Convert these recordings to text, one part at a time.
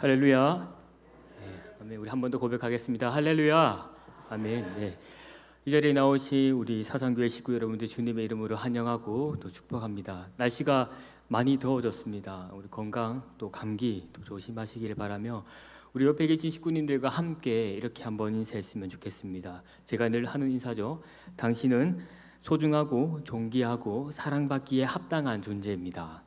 할렐루야. 아멘. 우리 한 번 더 고백하겠습니다. 할렐루야. 아멘. 네. 이 자리에 나오신 우리 사상교회 식구 여러분들 주님의 이름으로 환영하고 또 축복합니다. 날씨가 많이 더워졌습니다. 우리 건강 또 감기 또 조심하시기를 바라며 우리 옆에 계신 식구님들과 함께 이렇게 한번 인사했으면 좋겠습니다. 제가 늘 하는 인사죠. 당신은 소중하고 존귀하고 사랑받기에 합당한 존재입니다.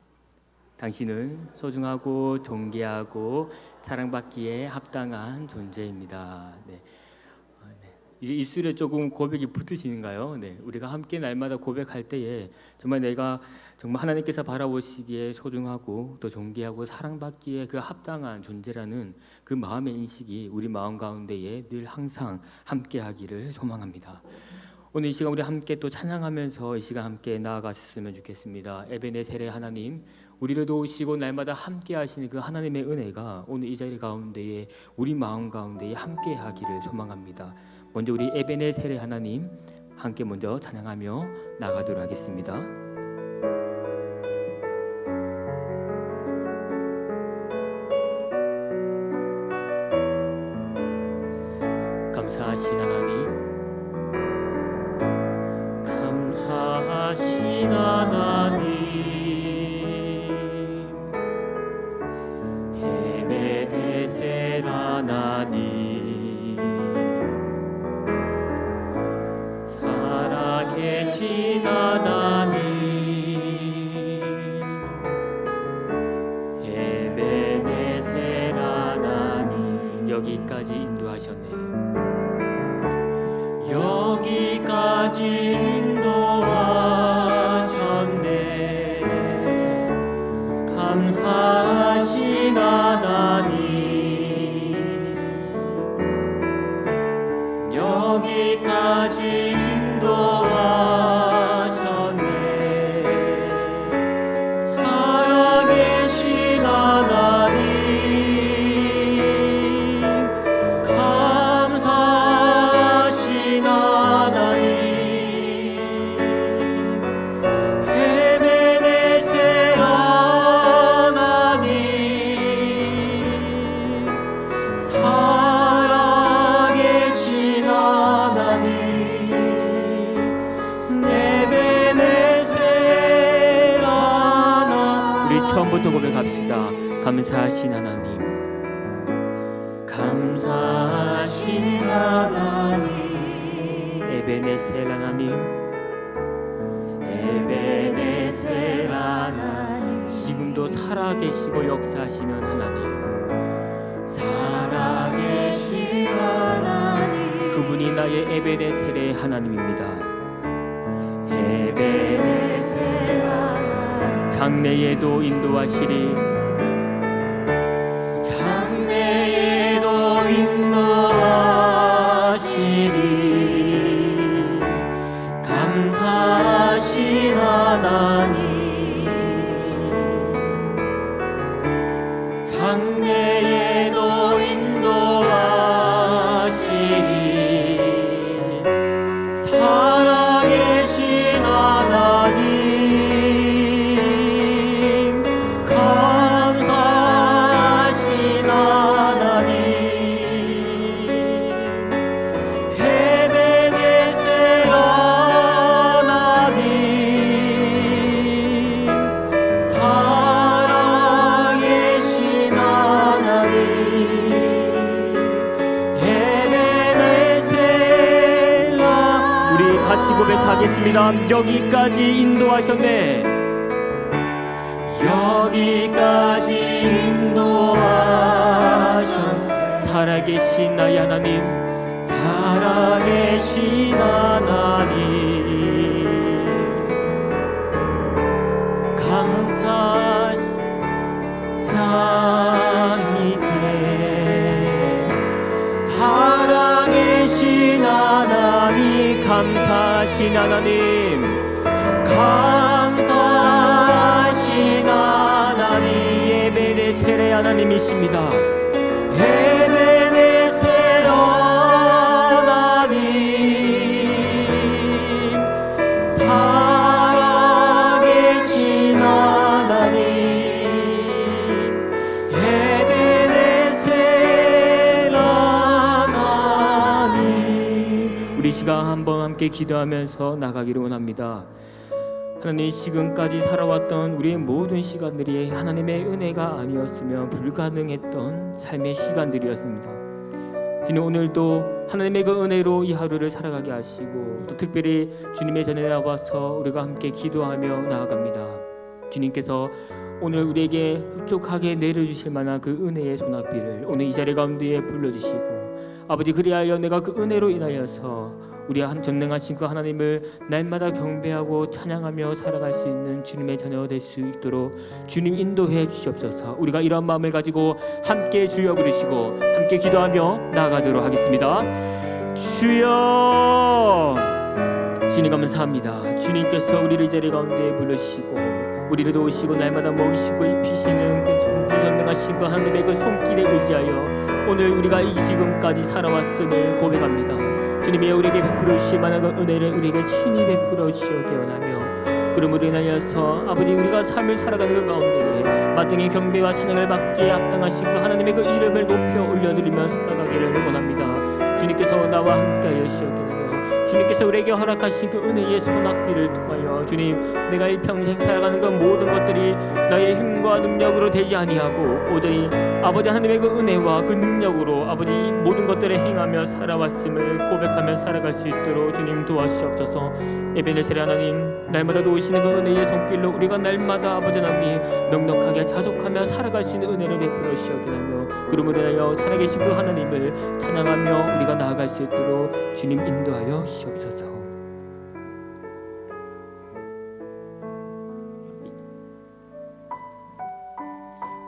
당신은 소중하고 존귀하고 사랑받기에 합당한 존재입니다. 네. 이제 입술에 조금 고백이 붙으시는가요? 네. 우리가 함께 날마다 고백할 때에 정말 내가 정말 하나님께서 바라보시기에 소중하고 또 존귀하고 사랑받기에 그 합당한 존재라는 그 마음의 인식이 우리 마음 가운데에 늘 항상 함께하기를 소망합니다. 오늘 이 시간 우리 함께 또 찬양하면서 이 시간 함께 나아갔으면 좋겠습니다. 에베네셀의 하나님, 우리를 도우시고 날마다 함께 하시는 그 하나님의 은혜가 오늘 이 자리 가운데에 우리 마음 가운데에 함께 하기를 소망합니다. 먼저 우리 에베네셀의 하나님 함께 먼저 찬양하며 나가도록 하겠습니다. 감사하신 하나님, 감사하신 하나님, 에베네셀 하나님, 살아계신 하나님, 에베네셀 하나님, 여기까지 인도하셨네. 여기까지 인도하셨네. 감사하신 하나님, 여기까지 인도하셨네. 살아계신 하나님, 감사하신 하나님, 에베네셀 하나님, 살아계신 하나님, 에베네셀 하나님. 우리 처음부터 고백합시다. 감사하신 하나님, 감사하신 하나님, 에베네셀 하나님, 에베네셀 하나님, 지금도 살아계시고 역사하시는 하나님, 살아계신 하나님, 그분이 나의 에베네셀의 하나님입니다. 에베네셀 하나님, 장래에도 인도하시리, 장래에도 인도하시리. 감사하신 하나님, 장래에도 인도하시리. 살아계신 하나님, 감사하신 하나님, 에베네셀 하나님, 살아계신 하나님, 에베네셀 하나님. 우리 다시 고백하겠습니다. 여기까지 인도하셨네. 여기까지 인도하셨. 살아계신 나의 하나님, 살아계신 하나님, 감사하신 하나님께, 살아계신 하나님, 감사하신 하나님, 감사하신 하나님, 에베네셀의 하나님이십니다. 에베네셀 하나님, 살아계신 하나님, 에베네셀 시간 한번 함께 기도하면서 나가기를 원합니다. 하나님, 지금까지 살아왔던 우리의 모든 시간들이 하나님의 은혜가 아니었으면 불가능했던 삶의 시간들이었습니다. 주님, 오늘도 하나님의 그 은혜로 이 하루를 살아가게 하시고, 또 특별히 주님의 전에 나와서 우리가 함께 기도하며 나아갑니다. 주님께서 오늘 우리에게 흡족하게 내려주실 만한 그 은혜의 소낙비를 오늘 이 자리 가운데에 불러주시고, 아버지, 그리하여 내가 그 은혜로 인하여서 우리 한 전능하신 그 하나님을 날마다 경배하고 찬양하며 살아갈 수 있는 주님의 자녀 될 수 있도록 주님 인도해 주시옵소서. 우리가 이런 마음을 가지고 함께 주여 부르시고 함께 기도하며 나아가도록 하겠습니다. 주여, 주님 감사합니다. 주님께서 우리를 이 자리 가운데 불러주시고 우리를 도우시고 날마다 먹이시고 입히시는 그 전능하신 그 하나님의 그 손길에 의지하여 오늘 우리가 이 지금까지 살아왔음을 고백합니다. 주님이 우리에게 베풀어 주실 만한 그 은혜를 우리에게 친히 베풀어 주시기 원하며, 그러므로 인하여서 아버지, 우리가 삶을 살아가는 그 가운데 마땅히 경배와 찬양을 받기에 합당하신 그 하나님의 그 이름을 높여 올려드리며 살아가기를 원합니다. 주님께서 나와 함께하여 주시옵기 원하며, 주님께서 우리에게 허락하신 그 은혜의 소낙비를 통하여 주님, 내가 일평생 살아가는 그 모든 것들이 나의 힘과 능력으로 되지 아니하고 오직 아버지 하나님의 그 은혜와 그 능력으로 아버지 모든 것들을 행하며 살아왔음을 고백하며 살아갈 수 있도록 주님 도와주시옵소서. 에베네셀 하나님, 날마다 도우시는 그 은혜의 손길로 우리가 날마다 아버지 하나님 넉넉하게 자족하며 살아갈 수 있는 은혜를 베풀어 주시옵기 하며, 그러므로 인하여 살아계신 그 하나님을 찬양하며 우리가 나아갈 수 있도록 주님 인도하여 주시옵소서.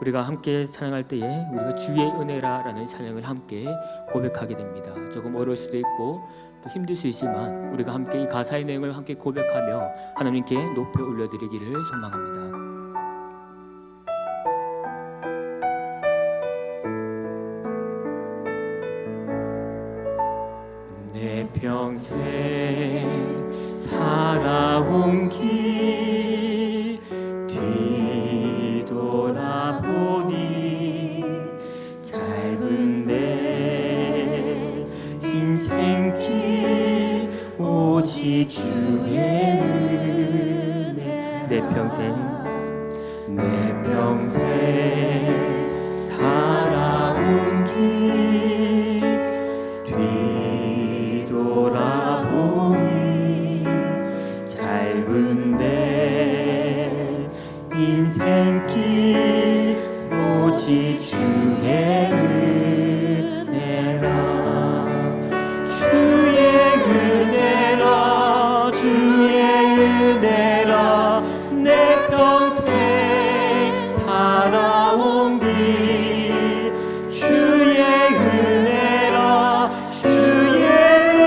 우리가 함께 찬양할 때에 우리가 주의 은혜라라는 찬양을 함께 고백하게 됩니다. 조금 어려울 수도 있고 또 힘들 수 있지만 우리가 함께 이 가사의 내용을 함께 고백하며 하나님께 높여 올려드리기를 소망합니다. 내 평생 살아온 길 뒤돌아보니 짧은 내 인생길 오직 주의 은혜. 내 평생 살아온 길 뒤돌아보니 짧은 내 인생길 오직 주의 은혜라. 주의 은혜라, 주의 은혜라. 내 평생 살아온 길 주의 은혜라, 주의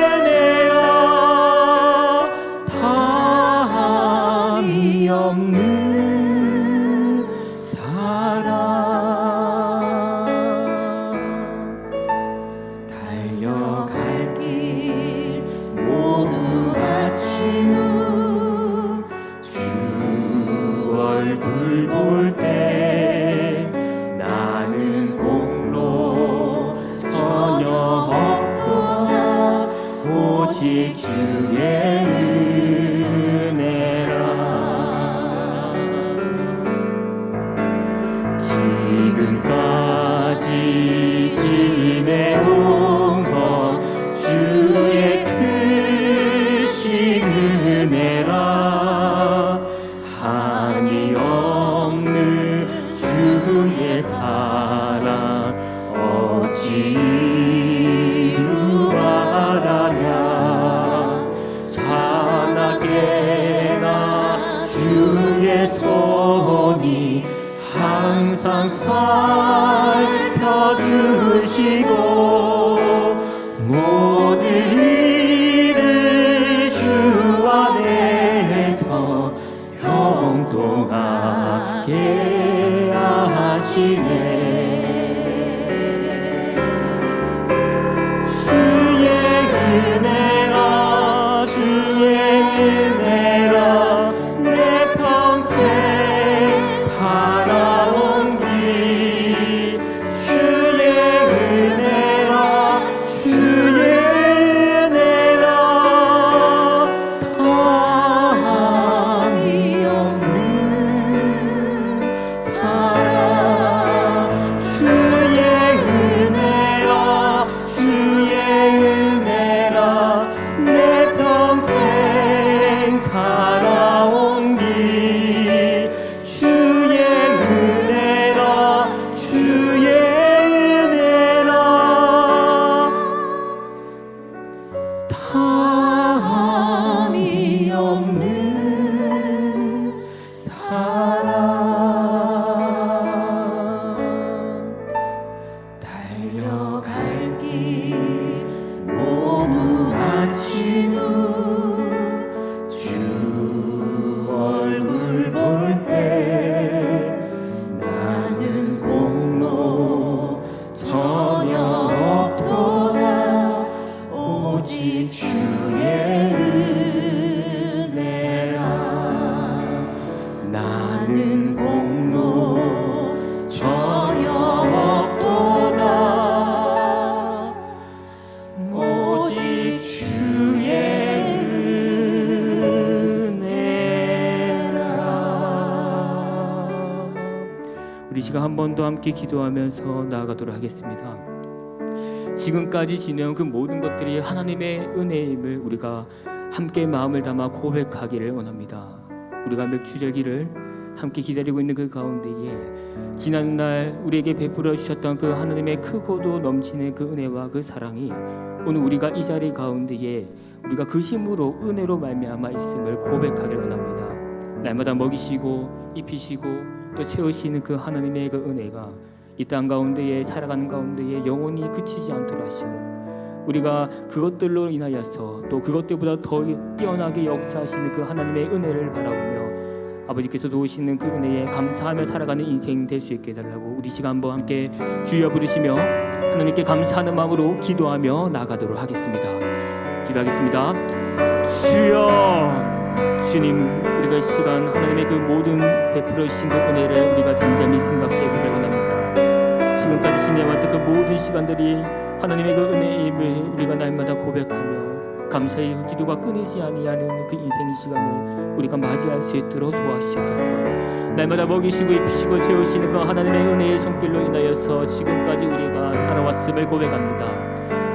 은혜라. 다함이 없는 사랑 달려갈 길 모두 바친 후 주 얼굴 볼 때 나는 공로 전혀 없도다 오직 주의 은혜라. 지금까지 지내온 것 주의 크신 은혜라. 한이 없는 주의 사랑 어찌 이루하라냐. 찬하게나 주의 손이 항상 살펴주시고 모든 일을 주 안에서 형통하게 하시네. 주의 은혜라, 주의 은혜라. 내 평생 살아온 길 주의 은혜라, 주의 은혜라. 마친 후 주 얼굴 볼 때 나는 공로 전혀 없도다 오직 주의 은혜라 나는 공로 전혀 없도다 오직 주의 은혜라. 우리 시간 한 번 더 함께 기도하면서 나아가도록 하겠습니다. 지금까지 지내온 그 모든 것들이 하나님의 은혜임을 우리가 함께 마음을 담아 고백하기를 원합니다. 우리가 맥주절기를 함께 기다리고 있는 그 가운데에 지난날 우리에게 베풀어 주셨던 그 하나님의 크고도 넘치는 그 은혜와 그 사랑이 오늘 우리가 이 자리 가운데에 우리가 그 힘으로 은혜로 말미암아 있음을 고백하기를 원합니다. 날마다 먹이시고 입히시고 또 채우시는 그 하나님의 그 은혜가 이 땅 가운데에 살아가는 가운데에 영원히 그치지 않도록 하시고 우리가 그것들로 인하여서 또 그것들보다 더 뛰어나게 역사하시는 그 하나님의 은혜를 바라보며 아버지께서 도우시는 그 은혜에 감사하며 살아가는 인생 될 수 있게 해달라고 우리 시간 한번 함께 주여 부르시며 하나님께 감사하는 마음으로 기도하며 나가도록 하겠습니다. 기도하겠습니다. 주여, 주님, 우리가 이 시간 하나님의 그 모든 베풀어 주신 그 은혜를 우리가 잠잠히 생각해 보길 원합니다. 지금까지 지내왔던 그 모든 시간들이 하나님의 그 은혜임을 우리가 날마다 고백하며 감사의 그 기도가 끊이지 아니하는 그 인생의 시간을 우리가 맞이할 수 있도록 도와주시옵소서. 날마다 먹이시고 입히시고 채우시는 그 하나님의 은혜의 손길로 인하여서 지금까지 우리가 살아왔음을 고백합니다.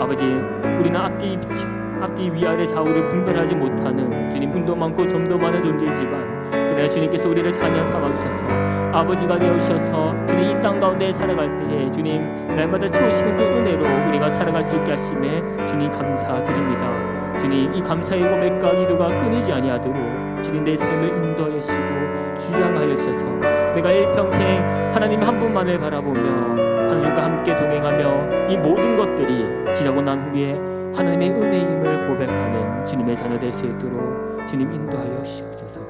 아버지, 우리는 앞뒤 위아래 좌우를 분별하지 못하는 주님, 분도 많고 점도 많은 존재이지만 그러나 주님께서 우리를 자녀 삼아주셔서 아버지가 되어주셔서 주님 이 땅 가운데 살아갈 때에 주님 날마다 채우시는 그 은혜로 우리가 살아갈 수 있게 하심에 주님 감사드립니다. 주님, 이 감사의 고백과 기도가 끊이지 아니하도록 주님 내 삶을 인도하여 주시고 주장하여 주셔서 내가 일평생 하나님 한 분만을 바라보며 하나님과 함께 동행하며 이 모든 것들이 지나고 난 후에 하나님의 은혜임을 고백하는 주님의 자녀 될 수 있도록 주님 인도하여 주시옵소서.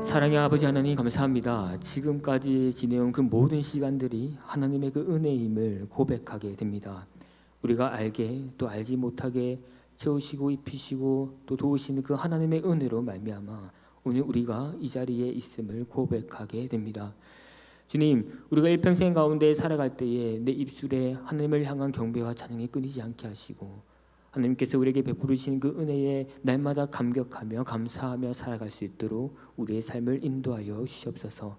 사랑의 아버지 하나님 감사합니다. 지금까지 지내온 그 모든 시간들이 하나님의 그 은혜임을 고백하게 됩니다. 우리가 알게 또 알지 못하게 채우시고 입히시고 또 도우시는 그 하나님의 은혜로 말미암아 오늘 우리가 이 자리에 있음을 고백하게 됩니다. 주님, 우리가 일평생 가운데 살아갈 때에 내 입술에 하나님을 향한 경배와 찬양이 끊이지 않게 하시고 하나님께서 우리에게 베푸시는 그 은혜에 날마다 감격하며 감사하며 살아갈 수 있도록 우리의 삶을 인도하여 주시옵소서.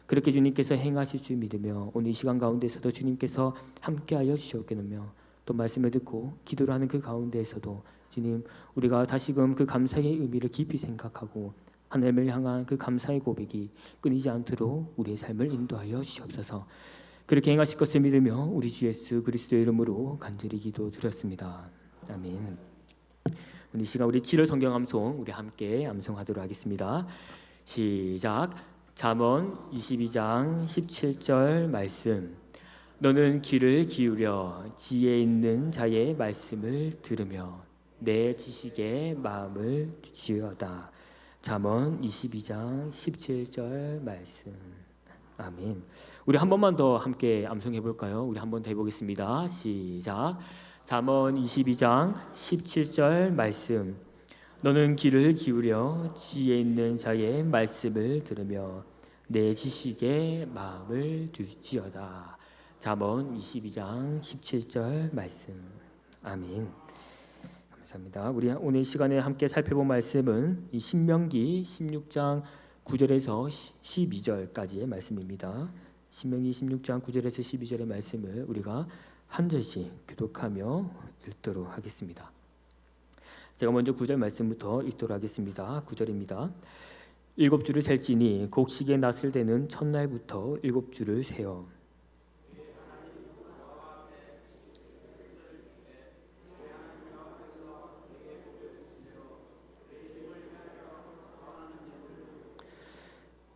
그렇게 주님께서 행하실 줄 믿으며 오늘 이 시간 가운데서도 주님께서 함께하여 주시옵겠으며 또 말씀을 듣고 기도를 하는 그 가운데에서도 주님, 우리가 다시금 그 감사의 의미를 깊이 생각하고 하나님을 향한 그 감사의 고백이 끊이지 않도록 우리의 삶을 인도하여 주시옵소서. 그렇게 행하실 것을 믿으며 우리 주 예수 그리스도의 이름으로 간절히 기도드렸습니다. 아멘. 오늘 이 시간 우리 7월 성경 암송 우리 함께 암송하도록 하겠습니다. 시작. 잠언 22장 17절 말씀. 너는 귀를 기울여 지혜 있는 자의 말씀을 들으며 내 지식에 마음을 두지어다. 잠언 22장 17절 말씀. 아멘. 우리 한 번만 더 함께 암송해 볼까요? 우리 한 번 더 해보겠습니다. 시작. 잠언 22장 17절 말씀. 너는 귀를 기울여 지혜 있는 자의 말씀을 들으며 내 지식에 마음을 두지어다. 잠언 22장 17절 말씀. 아멘. 감사합니다. 우리 오늘 시간에 함께 살펴본 말씀은 이 신명기 16장 9절에서 12절까지의 말씀입니다. 신명기 16장 9절에서 12절의 말씀을 우리가 한 절씩 교독하며 읽도록 하겠습니다. 제가 먼저 9절 말씀부터 읽도록 하겠습니다. 9절입니다. 7주를 셀지니 곡식의 낫을 대는 첫날부터 7주를 세어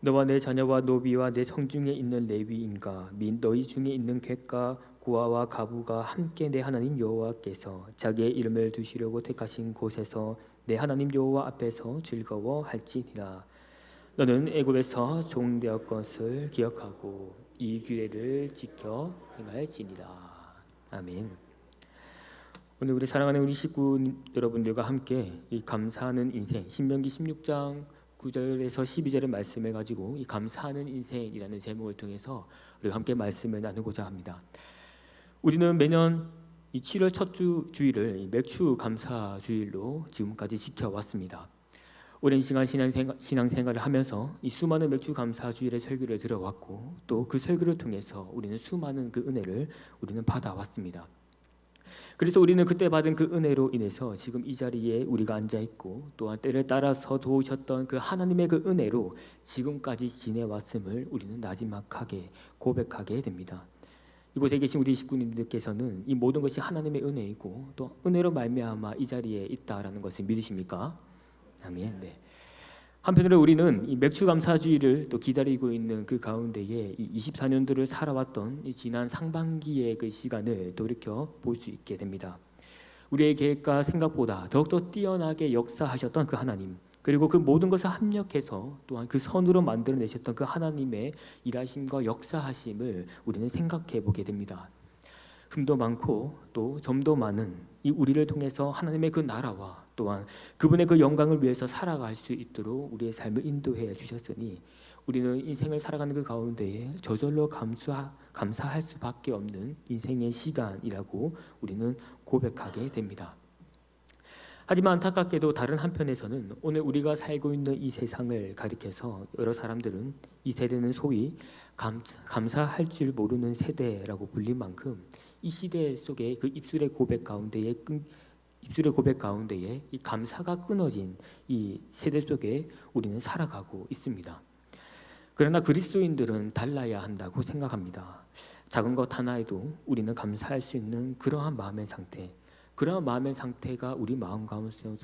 너와 내 자녀와 노비와 내 성중에 있는 레위인과 및 너희 중에 있는 객과 고아와 가부가 함께 내 하나님 여호와께서 자기의 이름을 두시려고 택하신 곳에서 내 하나님 여호와 앞에서 즐거워할지니라. 너는 애굽에서 종되었것을 기억하고 이 규례를 지켜 행할지니라. 아멘. 오늘 우리 사랑하는 우리 식구 여러분들과 함께 이 감사하는 인생, 신명기 16장 9절에서 12절의 말씀을 가지고 이 감사하는 인생이라는 제목을 통해서 우리가 함께 말씀을 나누고자 합니다. 우리는 매년 이 7월 첫 주일을 맥주 감사 주일로 지금까지 지켜왔습니다. 오랜 시간 신앙생활을 하면서 이 수많은 맥주 감사 주일의 설교를 들어왔고 또 그 설교를 통해서 우리는 수많은 그 은혜를 우리는 받아왔습니다. 그래서 우리는 그때 받은 그 은혜로 인해서 지금 이 자리에 우리가 앉아 있고 또한 때를 따라서 도우셨던 그 하나님의 그 은혜로 지금까지 지내왔음을 우리는 나지막하게 고백하게 됩니다. 이곳에 계신 우리 식구님들께서는 이 모든 것이 하나님의 은혜이고 또 은혜로 말미암아 이 자리에 있다라는 것을 믿으십니까? 아멘. 네. 한편으로 우리는 이 맥주 감사주의를 또 기다리고 있는 그 가운데에 이 24년도를 살아왔던 이 지난 상반기의 그 시간을 돌이켜 볼 수 있게 됩니다. 우리의 계획과 생각보다 더욱더 뛰어나게 역사하셨던 그 하나님, 그리고 그 모든 것을 합력해서 또한 그 선으로 만들어내셨던 그 하나님의 일하심과 역사하심을 우리는 생각해 보게 됩니다. 흠도 많고 또 점도 많은 이 우리를 통해서 하나님의 그 나라와 또한 그분의 그 영광을 위해서 살아갈 수 있도록 우리의 삶을 인도해 주셨으니 우리는 인생을 살아가는 그 가운데에 저절로 감사할 수밖에 없는 인생의 시간이라고 우리는 고백하게 됩니다. 하지만 안타깝게도 다른 한편에서는 오늘 우리가 살고 있는 이 세상을 가리켜서 여러 사람들은 이 세대는 소위 감사할 줄 모르는 세대라고 불릴 만큼 이 시대 속에 그 입술의 고백 가운데에 이 감사가 끊어진 이 세대 속에 우리는 살아가고 있습니다. 그러나 그리스도인들은 달라야 한다고 생각합니다. 작은 것 하나에도 우리는 감사할 수 있는 그러한 마음의 상태, 그러한 마음의 상태가 우리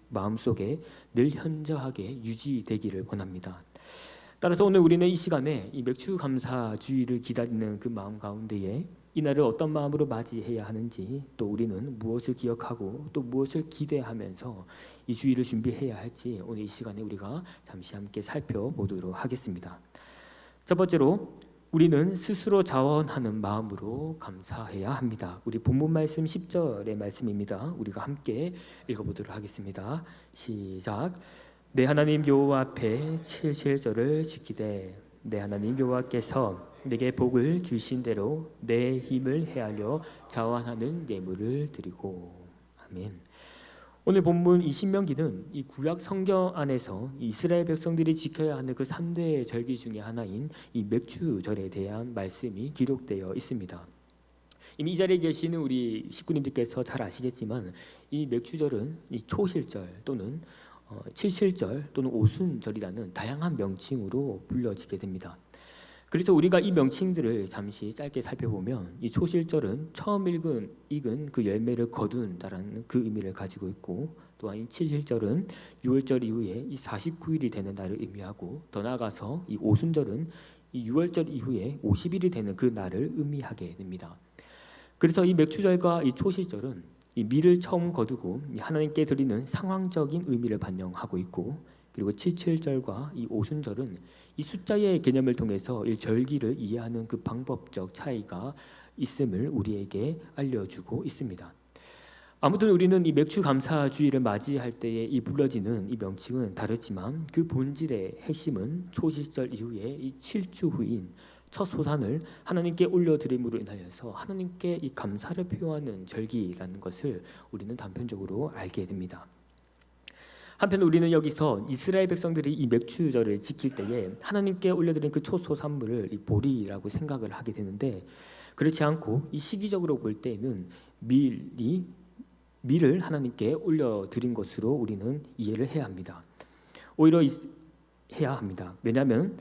마음속에 늘 현저하게 유지되기를 원합니다. 따라서 오늘 우리는 이 시간에 이 맥주 감사 주일을 기다리는 그 마음 가운데에 이 날을 어떤 마음으로 맞이해야 하는지, 또 우리는 무엇을 기억하고 또 무엇을 기대하면서 이 주일을 준비해야 할지 오늘 이 시간에 우리가 잠시 함께 살펴보도록 하겠습니다. 첫 번째로 우리는 스스로 자원하는 마음으로 감사해야 합니다. 우리 본문 말씀 10절의 말씀입니다. 우리가 함께 읽어보도록 하겠습니다. 시작. 내 하나님 여호와 앞에 7절을 지키되 내 하나님 여호와께서 내게 복을 주신 대로 내 힘을 헤아려 자원하는 예물을 드리고. 아멘. 오늘 본문 이 신명기는 이 구약 성경 안에서 이스라엘 백성들이 지켜야 하는 그 3대 절기 중에 하나인 이 맥주절에 대한 말씀이 기록되어 있습니다. 이미 이 자리에 계시는 우리 식구님들께서 잘 아시겠지만 이 맥주절은 이 초실절 또는 칠실절 또는 오순절이라는 다양한 명칭으로 불려지게 됩니다. 그래서 우리가 이 명칭들을 잠시 짧게 살펴보면 이 초실절은 처음 익은 그 열매를 거둔다라는 그 의미를 가지고 있고, 또한 이 칠실절은 6월절 이후에 이 49일이 되는 날을 의미하고, 더 나아가서 이 오순절은 이 6월절 이후에 50일이 되는 그 날을 의미하게 됩니다. 그래서 이 맥주절과 이 초실절은 이 밀을 처음 거두고 하나님께 드리는 상황적인 의미를 반영하고 있고, 그리고 칠칠절과 이 오순절은 이 숫자의 개념을 통해서 이 절기를 이해하는 그 방법적 차이가 있음을 우리에게 알려주고 있습니다. 아무튼 우리는 이 맥주 감사주의를 맞이할 때에 이 불러지는 이 명칭은 다르지만 그 본질의 핵심은 초실절 이후에 이 7주 후인 첫 소산을 하나님께 올려드림으로 인하여서 하나님께 이 감사를 표하는 절기라는 것을 우리는 단편적으로 알게 됩니다. 한편 우리는 여기서 이스라엘 백성들이 이 맥주절을 지킬 때에 하나님께 올려드린 그 초소산물을 이 보리라고 생각을 하게 되는데, 그렇지 않고 이 시기적으로 볼 때에는 밀을 하나님께 올려드린 것으로 우리는 이해를 해야 합니다. 오히려 해야 합니다. 왜냐하면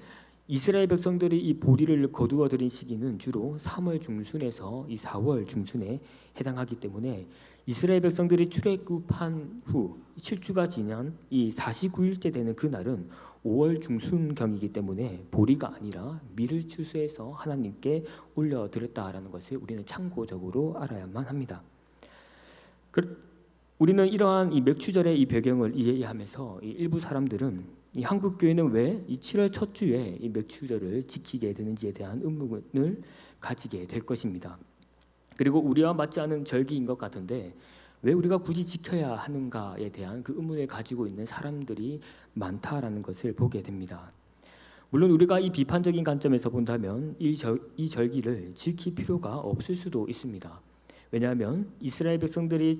이스라엘 백성들이 이 보리를 거두어 들인 시기는 주로 3월 중순에서 이 4월 중순에 해당하기 때문에 이스라엘 백성들이 출애굽한 후 7주가 지난 이 49일째 되는 그날은 5월 중순경이기 때문에 보리가 아니라 밀을 추수해서 하나님께 올려드렸다라는 것을 우리는 참고적으로 알아야만 합니다. 우리는 이러한 이 맥추절의 이 배경을 이해하면서 이 일부 사람들은 이 한국 교회는 왜 이 7월 첫 주에 이 맥추절을 지키게 되는지에 대한 의문을 가지게 될 것입니다. 그리고 우리와 맞지 않은 절기인 것 같은데 왜 우리가 굳이 지켜야 하는가에 대한 그 의문을 가지고 있는 사람들이 많다라는 것을 보게 됩니다. 물론 우리가 이 비판적인 관점에서 본다면 이 절기를 지킬 필요가 없을 수도 있습니다. 왜냐하면 이스라엘 백성들이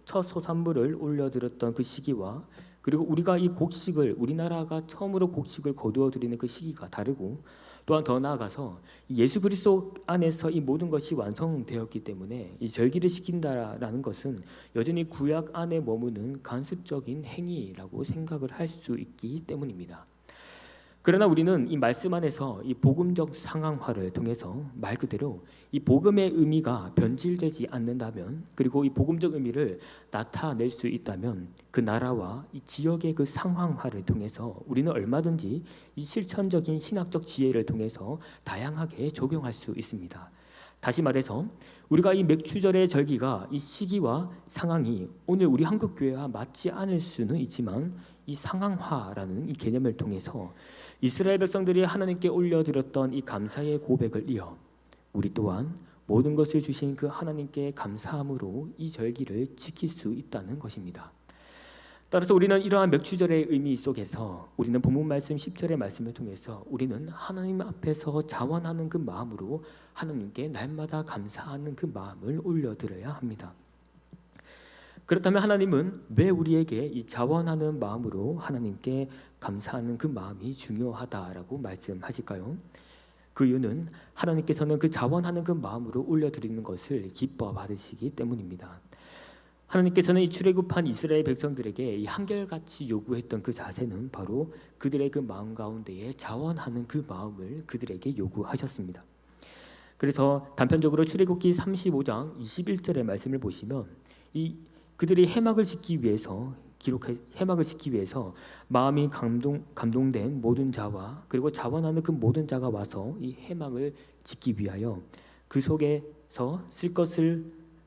첫 소산물을 올려드렸던 그 시기와 그리고 우리가 이 곡식을 우리나라가 처음으로 곡식을 거두어 드리는 그 시기가 다르고 또한 더 나아가서 예수 그리스도 안에서 이 모든 것이 완성되었기 때문에 이 절기를 지킨다라는 것은 여전히 구약 안에 머무는 간습적인 행위라고 생각을 할 수 있기 때문입니다. 그러나 우리는 이 말씀 안에서 이 복음적 상황화를 통해서 말 그대로 이 복음의 의미가 변질되지 않는다면 그리고 이 복음적 의미를 나타낼 수 있다면 그 나라와 이 지역의 그 상황화를 통해서 우리는 얼마든지 이 실천적인 신학적 지혜를 통해서 다양하게 적용할 수 있습니다. 다시 말해서 우리가 이 맥추절의 절기가 이 시기와 상황이 오늘 우리 한국 교회와 맞지 않을 수는 있지만 이 상황화라는 이 개념을 통해서 이스라엘 백성들이 하나님께 올려드렸던 이 감사의 고백을 이어 우리 또한 모든 것을 주신 그 하나님께 감사함으로 이 절기를 지킬 수 있다는 것입니다. 따라서 우리는 이러한 맥추절의 의미 속에서 우리는 본문 말씀 10절의 말씀을 통해서 우리는 하나님 앞에서 자원하는 그 마음으로 하나님께 날마다 감사하는 그 마음을 올려드려야 합니다. 그렇다면 하나님은 왜 우리에게 이 자원하는 마음으로 하나님께 감사하는 그 마음이 중요하다라고 말씀하실까요? 그 이유는 하나님께서는 그 자원하는 그 마음으로 올려드리는 것을 기뻐 받으시기 때문입니다. 하나님께서는 이 출애굽한 이스라엘 백성들에게 이 한결같이 요구했던 그 자세는 바로 그들의 그 마음 가운데에 자원하는 그 마음을 그들에게 요구하셨습니다. 그래서 단편적으로 출애굽기 35장 21절의 말씀을 보시면 이 그들이 해막을 짓기 위해서 마음이 감동된 모든 자와 그리고 자원하는 그 모든 자가 와서 이 해막을 짓기 위하여 그 속에서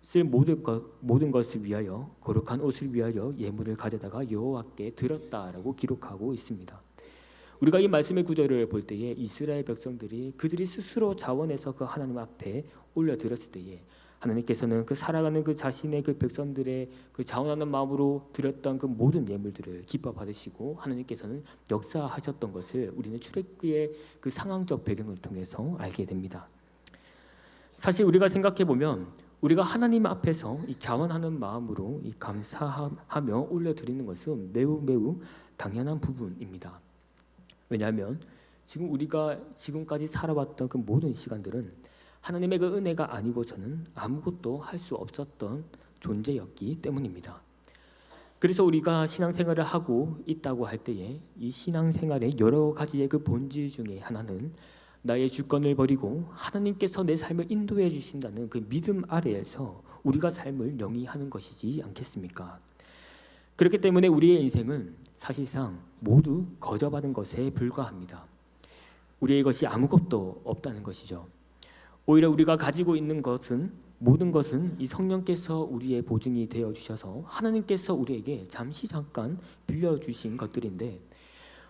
쓸 모든 것을 위하여 거룩한 옷을 위하여 예물을 가져다가 여호와께 드렸다라고 기록하고 있습니다. 우리가 이 말씀의 구절을 볼 때에 이스라엘 백성들이 그들이 스스로 자원해서 그 하나님 앞에 올려드렸을 때에 하나님께서는 그 살아가는 그 자신의 그 백성들의 그 자원하는 마음으로 드렸던 그 모든 예물들을 기뻐 받으시고 하나님께서는 역사하셨던 것을 우리는 출애굽기의 그 상황적 배경을 통해서 알게 됩니다. 사실 우리가 생각해 보면 우리가 하나님 앞에서 이 자원하는 마음으로 이 감사하며 올려드리는 것은 매우 당연한 부분입니다. 왜냐하면 지금 우리가 지금까지 살아왔던 그 모든 시간들은 하나님의 그 은혜가 아니고서는 아무것도 할 수 없었던 존재였기 때문입니다. 그래서 우리가 신앙생활을 하고 있다고 할 때에 이 신앙생활의 여러 가지의 그 본질 중에 하나는 나의 주권을 버리고 하나님께서 내 삶을 인도해 주신다는 그 믿음 아래에서 우리가 삶을 영위하는 것이지 않겠습니까? 그렇기 때문에 우리의 인생은 사실상 모두 거저받은 것에 불과합니다. 우리의 것이 아무것도 없다는 것이죠. 오히려 우리가 가지고 있는 것은 모든 것은 이 성령께서 우리의 보증이 되어 주셔서 하나님께서 우리에게 잠깐 빌려주신 것들인데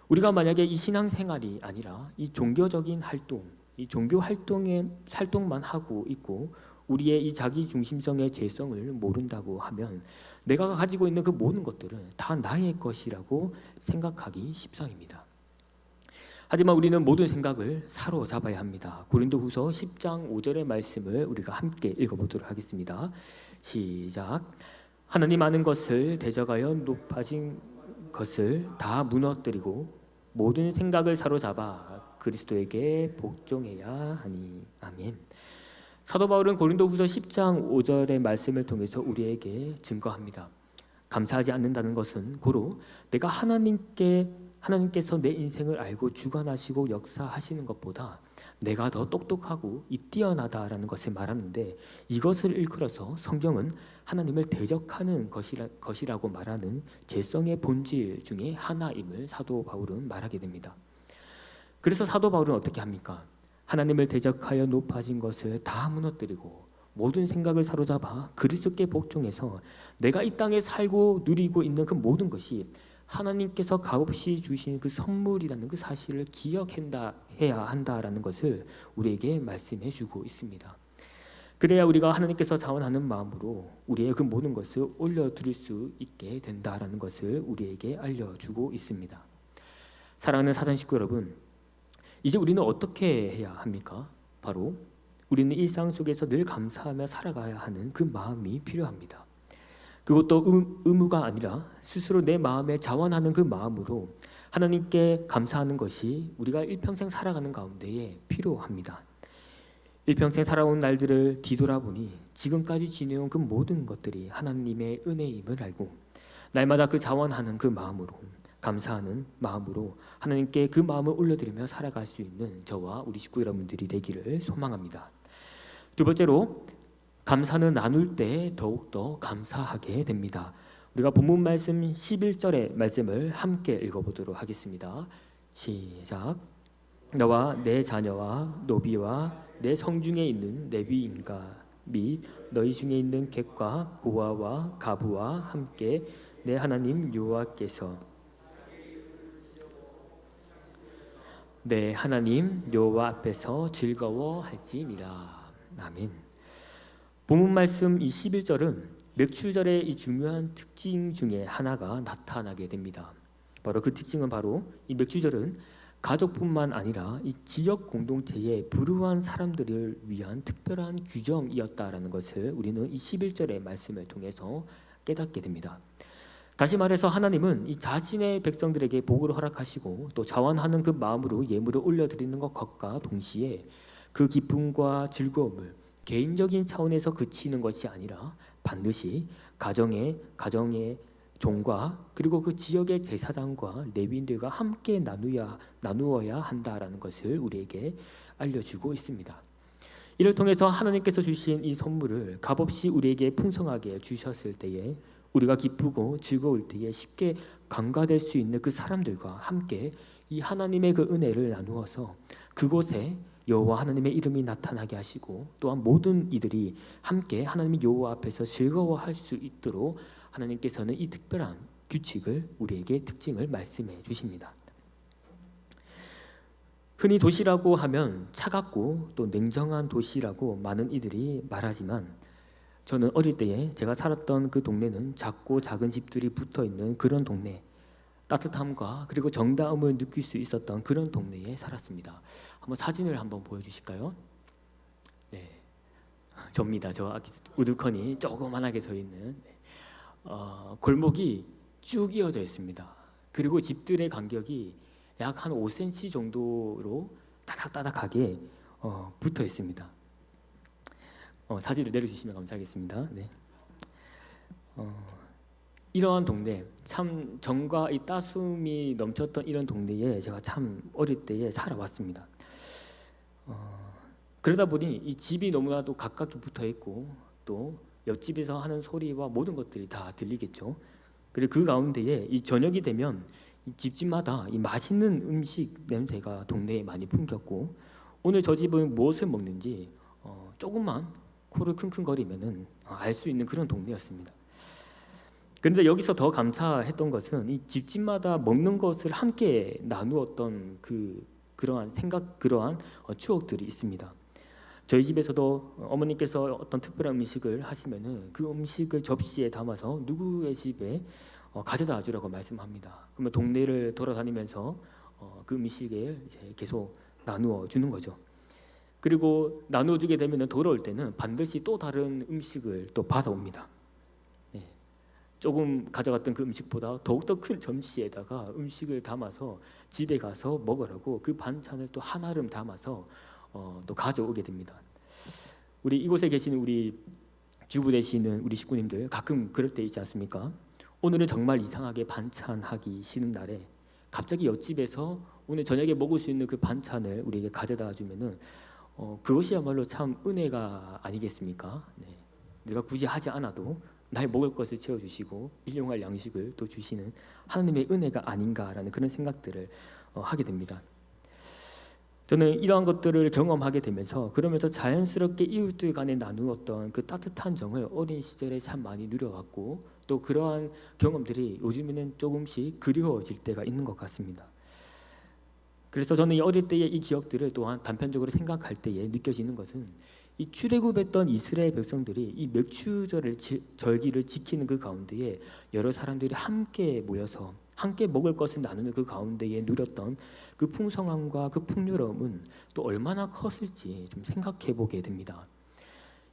우리가 만약에 이 신앙생활이 아니라 이 종교적인 활동, 이 종교 활동만 하고 있고 우리의 이 자기 중심성의 재성을 모른다고 하면 내가 가지고 있는 그 모든 것들은 다 나의 것이라고 생각하기 십상입니다. 하지만 우리는 모든 생각을 사로잡아야 합니다. 고린도후서 10장 5절의 말씀을 우리가 함께 읽어보도록 하겠습니다. 시작. 하나님 아는 것을 대적하여 높아진 것을 다 무너뜨리고 모든 생각을 사로잡아 그리스도에게 복종해야 하니. 아멘. 사도 바울은 고린도후서 10장 5절의 말씀을 통해서 우리에게 증거합니다. 감사하지 않는다는 것은 고로 내가 하나님께 하나님께서 내 인생을 알고 주관하시고 역사하시는 것보다 내가 더 똑똑하고 뛰어나다라는 것을 말하는데, 이것을 일컬어서 성경은 하나님을 대적하는 것이라고 말하는 죄성의 본질 중에 하나임을 사도 바울은 말하게 됩니다. 그래서 사도 바울은 어떻게 합니까? 하나님을 대적하여 높아진 것을 다 무너뜨리고 모든 생각을 사로잡아 그리스도께 복종해서 내가 이 땅에 살고 누리고 있는 그 모든 것이 하나님께서 값없이 주신 그 선물이라는 그 사실을 기억해야 한다라는 것을 우리에게 말씀해 주고 있습니다. 그래야 우리가 하나님께서 자원하는 마음으로 우리의 그 모든 것을 올려드릴 수 있게 된다라는 것을 우리에게 알려주고 있습니다. 사랑하는 사전 식구 여러분, 이제 우리는 어떻게 해야 합니까? 바로 우리는 일상 속에서 늘 감사하며 살아가야 하는 그 마음이 필요합니다. 그것도 의무가 아니라 스스로 내 마음에 자원하는 그 마음으로 하나님께 감사하는 것이 우리가 일평생 살아가는 가운데에 필요합니다. 일평생 살아온 날들을 뒤돌아보니 지금까지 지내온 그 모든 것들이 하나님의 은혜임을 알고 날마다 그 자원하는 그 마음으로, 감사하는 마음으로 하나님께 그 마음을 올려드리며 살아갈 수 있는 저와 우리 식구 여러분들이 되기를 소망합니다. 두 번째로, 감사는 나눌 때 더욱더 감사하게 됩니다. 우리가 본문 말씀 11절의 말씀을 함께 읽어보도록 하겠습니다. 시작. 너와 내 자녀와 노비와 내 성중에 있는 레위인과 및 너희 중에 있는 객과 고아와 가부와 함께 내 하나님 여호와께서 내 하나님 여호와 앞에서 즐거워할지니라. 아멘. 본문 말씀 이 11절은 맥추절의 이 중요한 특징 중에 하나가 나타나게 됩니다. 바로 그 특징은 바로 이 맥추절은 가족뿐만 아니라 이 지역 공동체의 불우한 사람들을 위한 특별한 규정이었다라는 것을 우리는 이 11절의 말씀을 통해서 깨닫게 됩니다. 다시 말해서 하나님은 이 자신의 백성들에게 복을 허락하시고 또 자원하는 그 마음으로 예물을 올려드리는 것과 동시에 그 기쁨과 즐거움을 개인적인 차원에서 그치는 것이 아니라 반드시 가정의 종과 그리고 그 지역의 제사장과 레위인들과 함께 나누어야 한다라는 것을 우리에게 알려주고 있습니다. 이를 통해서 하나님께서 주신 이 선물을 값없이 우리에게 풍성하게 주셨을 때에 우리가 기쁘고 즐거울 때에 쉽게 간과될 수 있는 그 사람들과 함께 이 하나님의 그 은혜를 나누어서 그곳에 여호와 하나님의 이름이 나타나게 하시고 또한 모든 이들이 함께 하나님의 여호와 앞에서 즐거워할 수 있도록 하나님께서는 이 특별한 규칙을 우리에게 특징을 말씀해 주십니다. 흔히 도시라고 하면 차갑고 또 냉정한 도시라고 많은 이들이 말하지만 저는 어릴 때에 제가 살았던 그 동네는 작고 작은 집들이 붙어 있는 그런 동네, 따뜻함과 그리고 정다움을 느낄 수 있었던 그런 동네에 살았습니다. 한번 사진을 한번 보여주실까요? 네, 접니다. 저 아기 우두커니 조그만하게 서 있는 골목이 쭉 이어져 있습니다. 그리고 집들의 간격이 약 한 5cm 정도로 따닥따닥하게 붙어 있습니다. 사진을 내려주시면 감사하겠습니다. 네. 이러한 동네, 참 정과 이 따스움이 넘쳤던 이런 동네에 제가 참 어릴 때에 살아왔습니다. 그러다 보니 이 집이 너무나도 가깝게 붙어 있고 또 옆집에서 하는 소리와 모든 것들이 다 들리겠죠. 그리고 그 가운데에 이 저녁이 되면 이 집집마다 이 맛있는 음식 냄새가 동네에 많이 풍겼고 오늘 저 집은 무엇을 먹는지 조금만 코를 킁킁거리면은 알 수 있는 그런 동네였습니다. 그런데 여기서 더 감사했던 것은 이 집집마다 먹는 것을 함께 나누었던 그러한 추억들이 있습니다. 저희 집에서도 어머니께서 어떤 특별한 음식을 하시면은 그 음식을 접시에 담아서 누구의 집에 가져다 주라고 말씀합니다. 그러면 동네를 돌아다니면서 그 음식을 이제 계속 나누어 주는 거죠. 그리고 나눠주게 되면 돌아올 때는 반드시 또 다른 음식을 또 받아옵니다. 네. 조금 가져갔던 그 음식보다 더욱더 큰 점시에다가 음식을 담아서 집에 가서 먹으라고 그 반찬을 또 한아름 담아서 또 가져오게 됩니다. 우리 이곳에 계시는 우리 주부 되시는 우리 식구님들 가끔 그럴 때 있지 않습니까? 오늘은 정말 이상하게 반찬하기 싫은 날에 갑자기 옆집에서 오늘 저녁에 먹을 수 있는 그 반찬을 우리에게 가져다 주면은 그것이야말로 참 은혜가 아니겠습니까? 네. 내가 굳이 하지 않아도 나의 먹을 것을 채워주시고 일용할 양식을 또 주시는 하나님의 은혜가 아닌가라는 그런 생각들을 하게 됩니다. 저는 이러한 것들을 경험하게 되면서 그러면서 자연스럽게 이웃들 간에 나누었던 그 따뜻한 정을 어린 시절에 참 많이 누려왔고 또 그러한 경험들이 요즘에는 조금씩 그리워질 때가 있는 것 같습니다. 그래서 저는 이 어릴 때의 이 기억들을 또한 단편적으로 생각할 때에 느껴지는 것은 이 출애굽했던 이스라엘 백성들이 이 맥추절을 절기를 지키는 그 가운데에 여러 사람들이 함께 모여서 함께 먹을 것을 나누는 그 가운데에 누렸던 그 풍성함과 그 풍요로움은 또 얼마나 컸을지 좀 생각해 보게 됩니다.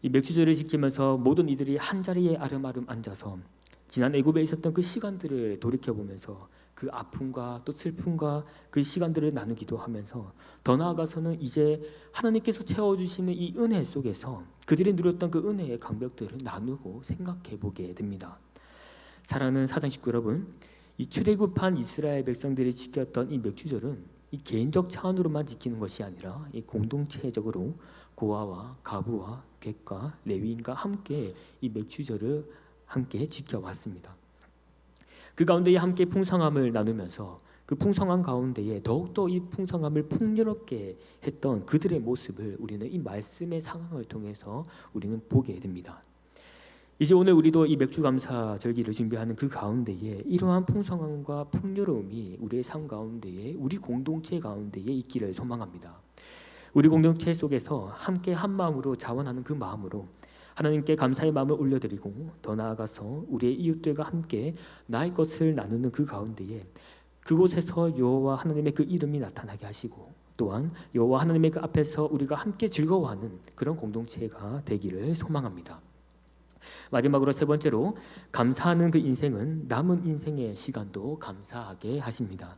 이 맥추절을 지키면서 모든 이들이 한 자리에 아름아름 앉아서 지난 애굽에 있었던 그 시간들을 돌이켜 보면서 그 아픔과 또 슬픔과 그 시간들을 나누기도 하면서 더 나아가서는 이제 하나님께서 채워주시는 이 은혜 속에서 그들이 누렸던 그 은혜의 강벽들을 나누고 생각해 보게 됩니다. 사랑하는 사장 식구 여러분, 이 출애굽한 이스라엘 백성들이 지켰던 이 맥추절은 이 개인적 차원으로만 지키는 것이 아니라 이 공동체적으로 고아와 가부와 객과 레위인과 함께 이 맥추절을 함께 지켜왔습니다. 그 가운데에 함께 풍성함을 나누면서 그 풍성한 가운데에 더욱더 이 풍성함을 풍요롭게 했던 그들의 모습을 우리는 이 말씀의 상황을 통해서 우리는 보게 됩니다. 이제 오늘 우리도 이 맥주감사 절기를 준비하는 그 가운데에 이러한 풍성함과 풍요로움이 우리의 삶 가운데에 우리 공동체 가운데에 있기를 소망합니다. 우리 공동체 속에서 함께 한 마음으로 자원하는 그 마음으로 하나님께 감사의 마음을 올려드리고 더 나아가서 우리의 이웃들과 함께 나의 것을 나누는 그 가운데에 그곳에서 여호와 하나님의 그 이름이 나타나게 하시고 또한 여호와 하나님의 그 앞에서 우리가 함께 즐거워하는 그런 공동체가 되기를 소망합니다. 마지막으로 세 번째로 감사하는 그 인생은 남은 인생의 시간도 감사하게 하십니다.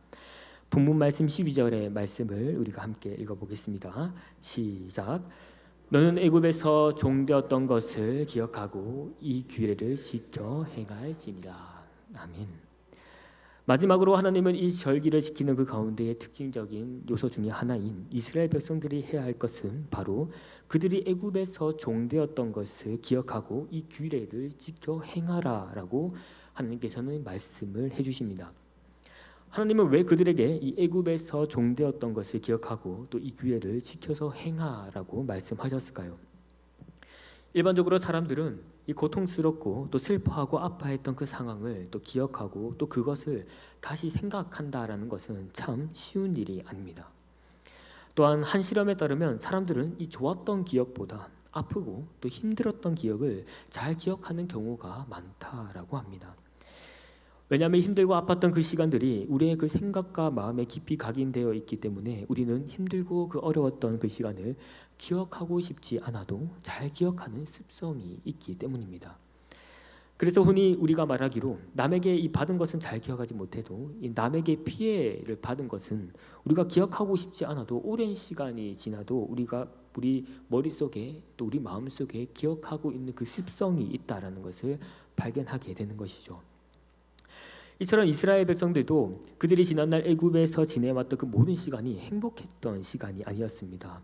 본문 말씀 12절의 말씀을 우리가 함께 읽어보겠습니다. 시작. 너는 애굽에서 종되었던 것을 기억하고 이 규례를 지켜 행할지니라. 아멘. 마지막으로 하나님은 이 절기를 지키는 그 가운데의 특징적인 요소 중에 하나인 이스라엘 백성들이 해야 할 것은 바로 그들이 애굽에서 종되었던 것을 기억하고 이 규례를 지켜 행하라라고 하나님께서는 말씀을 해주십니다. 하나님은 왜 그들에게 이 애굽에서 종되었던 것을 기억하고 또 이 규례를 지켜서 행하라고 말씀하셨을까요? 일반적으로 사람들은 이 고통스럽고 또 슬퍼하고 아파했던 그 상황을 또 기억하고 또 그것을 다시 생각한다라는 것은 참 쉬운 일이 아닙니다. 또한 한 실험에 따르면 사람들은 이 좋았던 기억보다 아프고 또 힘들었던 기억을 잘 기억하는 경우가 많다라고 합니다. 왜냐하면 힘들고 아팠던 그 시간들이 우리의 그 생각과 마음에 깊이 각인되어 있기 때문에 우리는 힘들고 그 어려웠던 그 시간을 기억하고 싶지 않아도 잘 기억하는 습성이 있기 때문입니다. 그래서 흔히 우리가 말하기로 남에게 이 받은 것은 잘 기억하지 못해도 이 남에게 피해를 받은 것은 우리가 기억하고 싶지 않아도 오랜 시간이 지나도 우리 머릿속에 또 우리 마음속에 기억하고 있는 그 습성이 있다라는 것을 발견하게 되는 것이죠. 이처럼 이스라엘 백성들도 그들이 지난날 애굽에서 지내왔던 그 모든 시간이 행복했던 시간이 아니었습니다.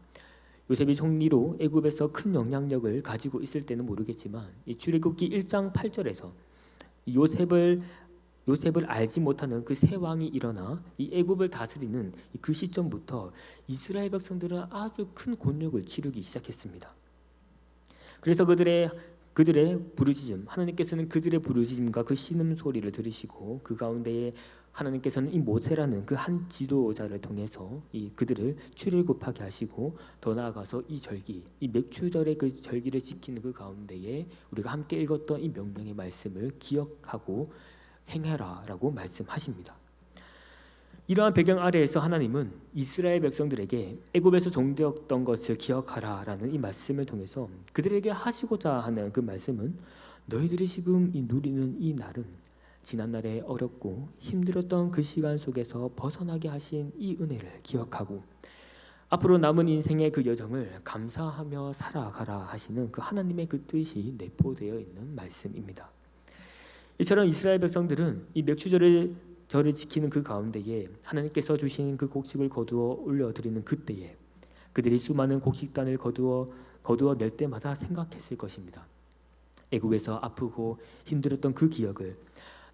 요셉이 총리로 애굽에서 큰 영향력을 가지고 있을 때는 모르겠지만 이 출애굽기 1장 8절에서 요셉을 알지 못하는 그 세 왕이 일어나 이 애굽을 다스리는 그 시점부터 이스라엘 백성들은 아주 큰 곤욕을 치르기 시작했습니다. 그래서 그들의 부르짖음, 하나님께서는 그들의 부르짖음과 그 신음 소리를 들으시고 그 가운데에 하나님께서는 이 모세라는 그 한 지도자를 통해서 이 그들을 출애굽하게 하시고 더 나아가서 이 절기, 이 맥추절의 그 절기를 지키는 그 가운데에 우리가 함께 읽었던 이 명령의 말씀을 기억하고 행해라라고 말씀하십니다. 이러한 배경 아래에서 하나님은 이스라엘 백성들에게 애굽에서 종되었던 것을 기억하라라는 이 말씀을 통해서 그들에게 하시고자 하는 그 말씀은 너희들이 지금 누리는 이 날은 지난날에 어렵고 힘들었던 그 시간 속에서 벗어나게 하신 이 은혜를 기억하고 앞으로 남은 인생의 그 여정을 감사하며 살아가라 하시는 그 하나님의 그 뜻이 내포되어 있는 말씀입니다. 이처럼 이스라엘 백성들은 이 맥추절을 저를 지키는 그 가운데에 하나님께서 주신 그 곡식을 거두어 올려드리는 그때에 그들이 수많은 곡식단을 거두어 낼 때마다 생각했을 것입니다. 애굽에서 아프고 힘들었던 그 기억을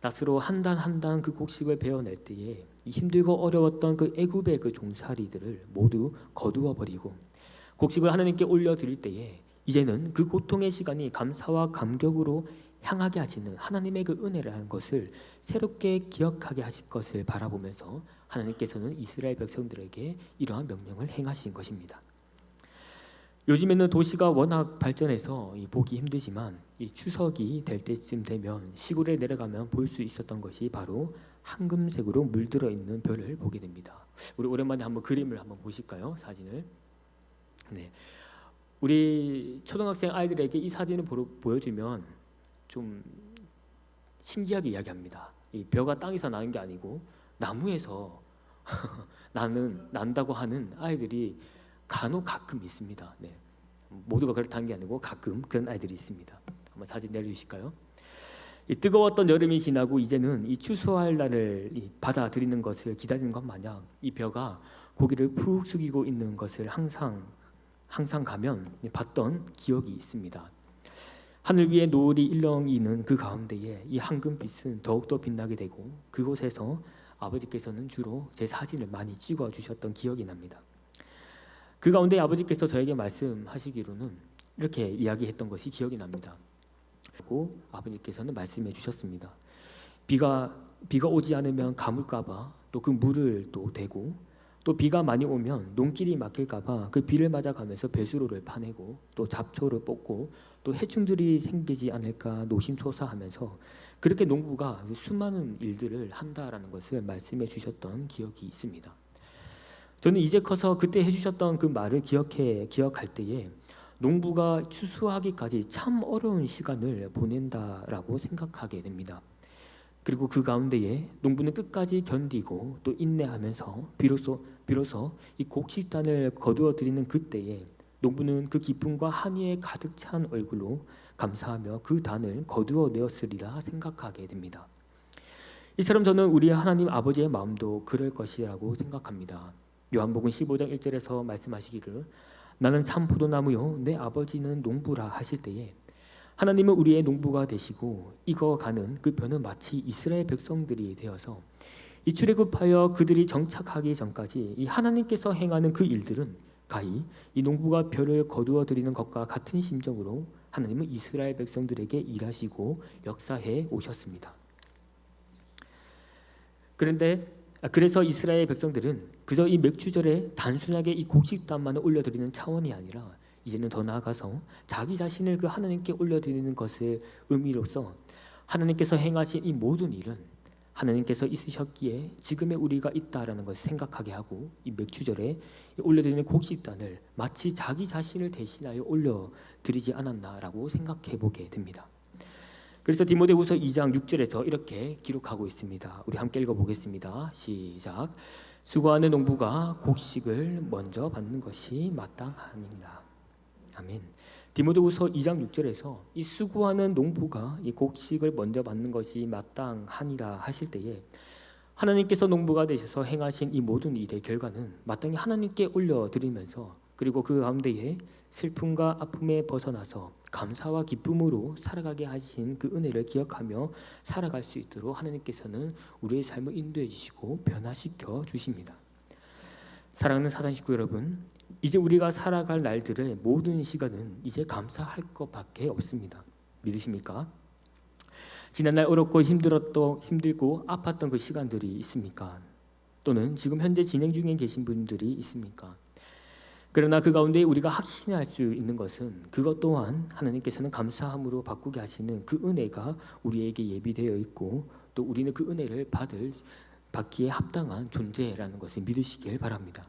낫으로 한 단 한 단 그 곡식을 베어낼 때에 이 힘들고 어려웠던 그 애굽의 그 종살이들을 모두 거두어 버리고 곡식을 하나님께 올려드릴 때에 이제는 그 고통의 시간이 감사와 감격으로 향하게 하시는 하나님의 그 은혜라는 것을 새롭게 기억하게 하실 것을 바라보면서 하나님께서는 이스라엘 백성들에게 이러한 명령을 행하신 것입니다. 요즘에는 도시가 워낙 발전해서 보기 힘들지만 이 추석이 될 때쯤 되면 시골에 내려가면 볼 수 있었던 것이 바로 황금색으로 물들어 있는 별을 보게 됩니다. 우리 오랜만에 한번 그림을 한번 보실까요? 사진을. 네. 우리 초등학생 아이들에게 이 사진을 보여주면 좀 신기하게 이야기합니다. 이 벼가 땅에서 나는 게 아니고 나무에서 난다고 하는 아이들이 간혹 가끔 있습니다. 네. 모두가 그렇다는 게 아니고 가끔 그런 아이들이 있습니다. 한번 사진 내려주실까요? 이 뜨거웠던 여름이 지나고 이제는 이 추수할 날을 받아들이는 것을 기다리는 것 마냥 이 벼가 고개를 푹 숙이고 있는 것을 항상 가면 봤던 기억이 있습니다. 하늘 위에 노을이 일렁이는 그 가운데에 이 황금빛은 더욱더 빛나게 되고 그곳에서 아버지께서는 주로 제 사진을 많이 찍어 주셨던 기억이 납니다. 그 가운데 아버지께서 저에게 말씀하시기로는 이렇게 이야기했던 것이 기억이 납니다. 그리고 아버지께서는 말씀해 주셨습니다. 비가 오지 않으면 가물까봐 또 그 물을 또 대고 또 비가 많이 오면 농길이 막힐까봐 그 비를 맞아가면서 배수로를 파내고 또 잡초를 뽑고 또 해충들이 생기지 않을까 노심초사하면서 그렇게 농부가 수많은 일들을 한다라는 것을 말씀해 주셨던 기억이 있습니다. 저는 이제 커서 그때 해주셨던 그 말을 기억할 때에 농부가 추수하기까지 참 어려운 시간을 보낸다라고 생각하게 됩니다. 그리고 그 가운데에 농부는 끝까지 견디고 또 인내하면서 비로소 이 곡식단을 거두어 드리는 그때에 농부는 그 기쁨과 한의에 가득 찬 얼굴로 감사하며 그 단을 거두어 내었으리라 생각하게 됩니다. 이처럼 저는 우리 하나님 아버지의 마음도 그럴 것이라고 생각합니다. 요한복음 15장 1절에서 말씀하시기를 나는 참 포도나무요 내 아버지는 농부라 하실 때에 하나님은 우리의 농부가 되시고 익어가는 그 벼는 마치 이스라엘 백성들이 되어서 이 출애굽하여 그들이 정착하기 전까지 이 하나님께서 행하는 그 일들은 가히 이 농부가 벼를 거두어 드리는 것과 같은 심정으로 하나님은 이스라엘 백성들에게 일하시고 역사해 오셨습니다. 그래서 이스라엘 백성들은 그저 이 맥주절에 단순하게 이 곡식단만을 올려드리는 차원이 아니라 이제는 더 나아가서 자기 자신을 그 하나님께 올려드리는 것의 의미로서 하나님께서 행하신 이 모든 일은 하나님께서 있으셨기에 지금의 우리가 있다라는 것을 생각하게 하고 이 맥주절에 올려드리는 곡식단을 마치 자기 자신을 대신하여 올려드리지 않았나라고 생각해 보게 됩니다. 그래서 디모데후서 2장 6절에서 이렇게 기록하고 있습니다. 우리 함께 읽어보겠습니다. 시작. 수고하는 농부가 곡식을 먼저 받는 것이 마땅하니라. 아멘. 디모데후서 2장 6절에서 이 수고하는 농부가 이 곡식을 먼저 받는 것이 마땅하니라 하실 때에 하나님께서 농부가 되셔서 행하신 이 모든 일의 결과는 마땅히 하나님께 올려드리면서 그리고 그 가운데에 슬픔과 아픔에 벗어나서 감사와 기쁨으로 살아가게 하신 그 은혜를 기억하며 살아갈 수 있도록 하나님께서는 우리의 삶을 인도해 주시고 변화시켜 주십니다. 사랑하는 사장 식구 여러분, 이제 우리가 살아갈 날들의 모든 시간은 이제 감사할 것밖에 없습니다. 믿으십니까? 지난날 어렵고 힘들고 아팠던 그 시간들이 있습니까? 또는 지금 현재 진행 중에 계신 분들이 있습니까? 그러나 그 가운데 우리가 확신할 수 있는 것은 그것 또한 하나님께서는 감사함으로 바꾸게 하시는 그 은혜가 우리에게 예비되어 있고 또 우리는 그 은혜를 받기에 합당한 존재라는 것을 믿으시길 바랍니다.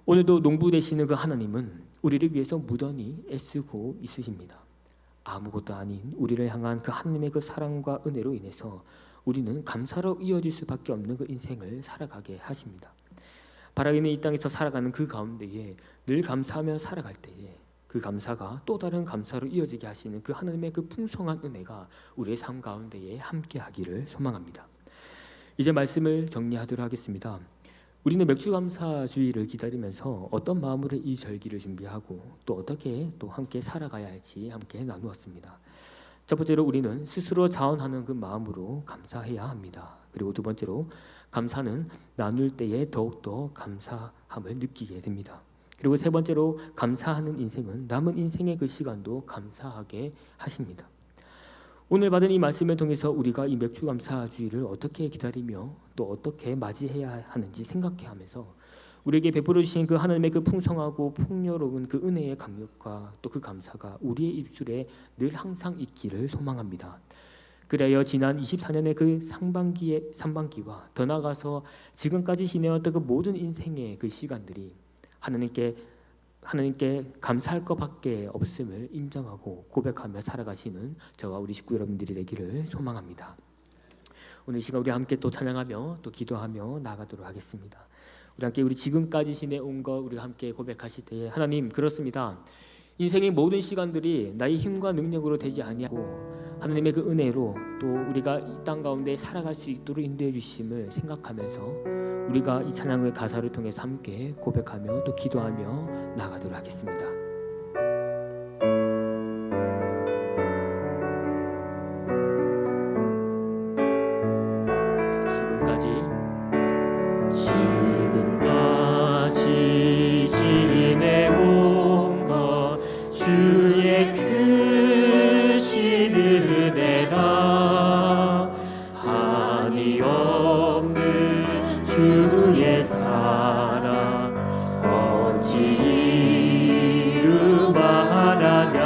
오늘도 농부 되시는 그 하나님은 우리를 위해서 무던히 애쓰고 있으십니다. 아무것도 아닌 우리를 향한 그 하나님의 그 사랑과 은혜로 인해서 우리는 감사로 이어질 수밖에 없는 그 인생을 살아가게 하십니다. 바라기는 이 땅에서 살아가는 그 가운데에 늘 감사하며 살아갈 때에 그 감사가 또 다른 감사로 이어지게 하시는 그 하나님의 그 풍성한 은혜가 우리의 삶 가운데에 함께하기를 소망합니다. 이제 말씀을 정리하도록 하겠습니다. 우리는 맥주감사주의를 기다리면서 어떤 마음으로 이 절기를 준비하고 또 어떻게 또 함께 살아가야 할지 함께 나누었습니다. 첫 번째로 우리는 스스로 자원하는 그 마음으로 감사해야 합니다. 그리고 두 번째로 감사는 나눌 때에 더욱더 감사함을 느끼게 됩니다. 그리고 세 번째로 감사하는 인생은 남은 인생의 그 시간도 감사하게 하십니다. 오늘 받은 이 말씀을 통해서 우리가 이 맥주감사주의를 어떻게 기다리며 또 어떻게 맞이해야 하는지 생각해 하면서 우리에게 베풀어 주신 그 하나님의 그 풍성하고 풍요로운 그 은혜의 감격과 또 그 감사가 우리의 입술에 늘 항상 있기를 소망합니다. 그래야 지난 24년의 그 상반기와 더 나아가서 지금까지 지내왔던 그 모든 인생의 그 시간들이 하나님께 감사할 것밖에 없음을 인정하고 고백하며 살아가시는 저와 우리 식구 여러분들이 되기를 소망합니다. 오늘 이 시간 우리 함께 또 찬양하며 또 기도하며 나아가도록 하겠습니다. 우리 함께 우리 지금까지 지내온 것 우리 함께 고백하실 때에 하나님 그렇습니다. 인생의 모든 시간들이 나의 힘과 능력으로 되지 아니하고 하나님의 그 은혜로 또 우리가 이 땅 가운데 살아갈 수 있도록 인도해 주심을 생각하면서 우리가 이 찬양의 가사를 통해서 함께 고백하며 또 기도하며 나가도록 하겠습니다. 지금까지 지내온 것 주의 크신 은혜라 한이 없는 주의 사랑 어찌 이루 말하랴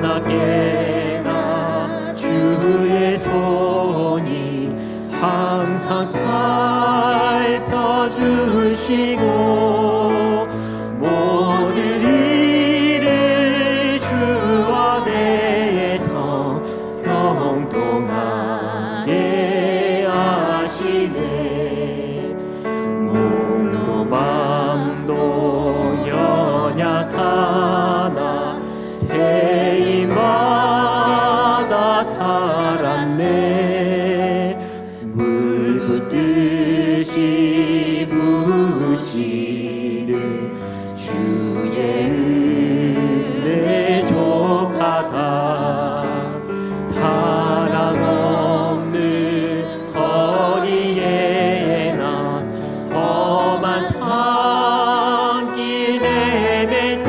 자나깨나 주의 손이 항상 살펴주시고 모든 일을 주 안에서 형통하게 하시네 몸도 맘도 연약하나 새임마다 살았네 물 붓듯이 부으시는 주의 은혜 족하다 사랑 없는 거리에 난 험한 산길 헤매네